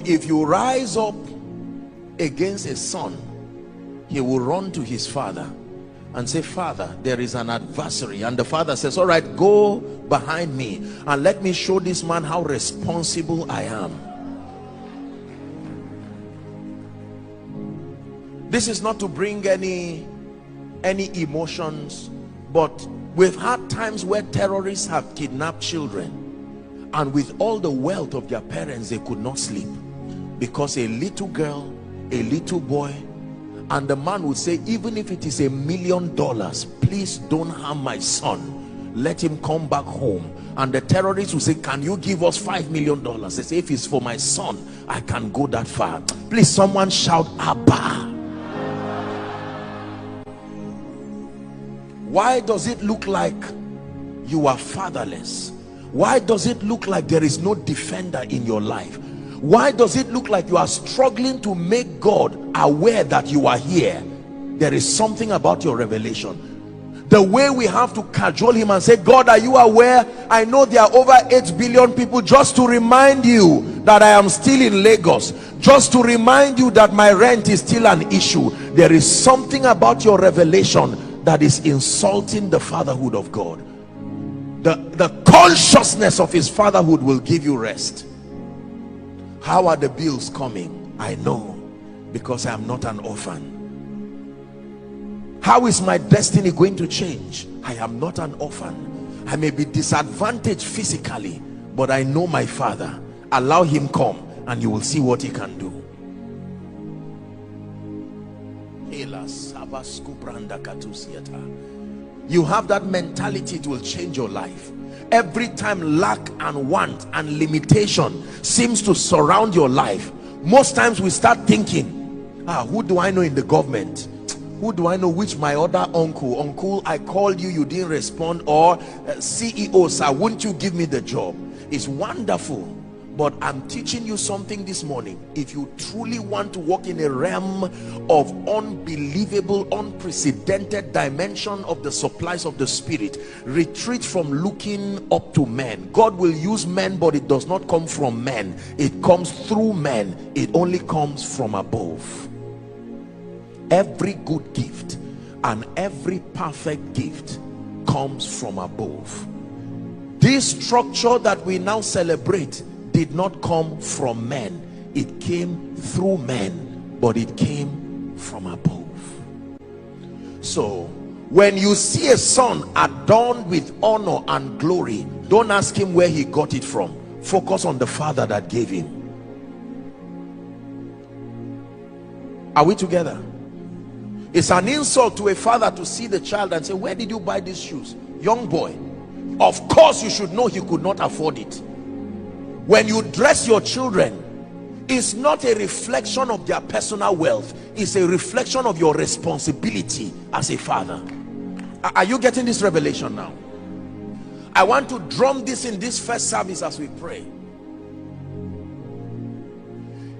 If you rise up against a son, he will run to his father and say, Father, there is an adversary. And the father says, all right, go behind me and let me show this man how responsible I am. This is not to bring any emotions, but we've had times where terrorists have kidnapped children, and with all the wealth of their parents, they could not sleep because a little girl, a little boy, and the man would say, even if it is $1 million, please don't harm my son, let him come back home. And the terrorists will say, can you give us $5 million? They say, if it's for my son, I can go that far. Please, someone shout Abba. Why does it look like you are fatherless? Why does it look like there is no defender in your life? Why does it look like you are struggling to make God aware that you are here? There is something about your revelation. The way we have to cajole him and say, God, are you aware? I know there are over 8 billion people. Just to remind you that I am still in Lagos. Just to remind you that my rent is still an issue. There is something about your revelation that is insulting the fatherhood of God. The consciousness of his fatherhood will give you rest. How are the bills coming? I know, because I am not an orphan. How is my destiny going to change? I am not an orphan. I may be disadvantaged physically, but I know my father. Allow him come and you will see what he can do. You have that mentality, it will change your life. Every time lack and want and limitation seems to surround your life, most times we start thinking, who do I know in the government? Who do I know? Which my other uncle, I called you, you didn't respond. Or CEO, sir, wouldn't you give me the job? It's wonderful, but I'm teaching you something this morning. If you truly want to walk in a realm of unbelievable, unprecedented dimension of the supplies of the Spirit, retreat from looking up to men. God will use men, but it does not come from men. It comes through men. It only comes from above. Every good gift and every perfect gift comes from above. This structure that we now celebrate did not come from men. It came through men, but it came from above. So when you see a son adorned with honor and glory, don't ask him where he got it from. Focus on the father that gave him. Are we together? It's an insult to a father to see the child and say, where did you buy these shoes? Young boy, of course you should know he could not afford it. When you dress your children, it's not a reflection of their personal wealth. It's a reflection of your responsibility as a father. Are you getting this revelation now? I want to drum this in this first service as we pray.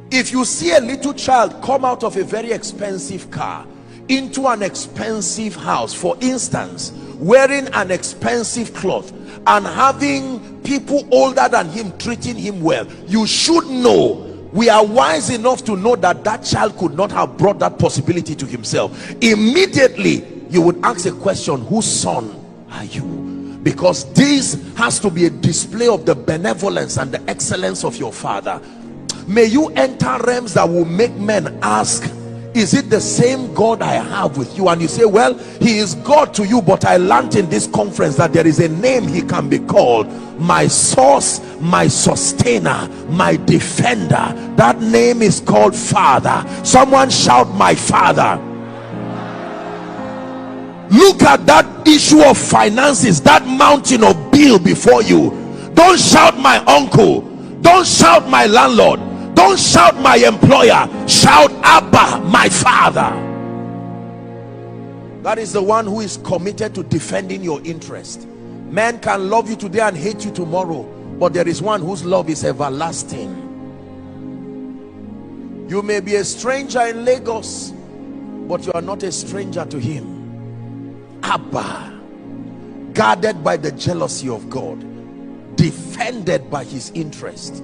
If you see a little child come out of a very expensive car into an expensive house, for instance, wearing an expensive cloth and having people older than him treating him well, you should know, we are wise enough to know that that child could not have brought that possibility to himself. Immediately you would ask a question, whose son are you? Because this has to be a display of the benevolence and the excellence of your father. May you enter realms that will make men ask, is it the same God I have with you? And you say, well, he is God to you, but I learned in this conference that there is a name he can be called, my source, my sustainer, my defender. That name is called Father. Someone shout, my Father. Look at that issue of finances, that mountain of bill before you. Don't shout my uncle, don't shout my landlord, don't shout my employer. Shout Abba, my Father. That is the one who is committed to defending your interest. Man can love you today and hate you tomorrow, but there is one whose love is everlasting. You may be a stranger in Lagos, but you are not a stranger to him. Abba, guarded by the jealousy of God, defended by his interest.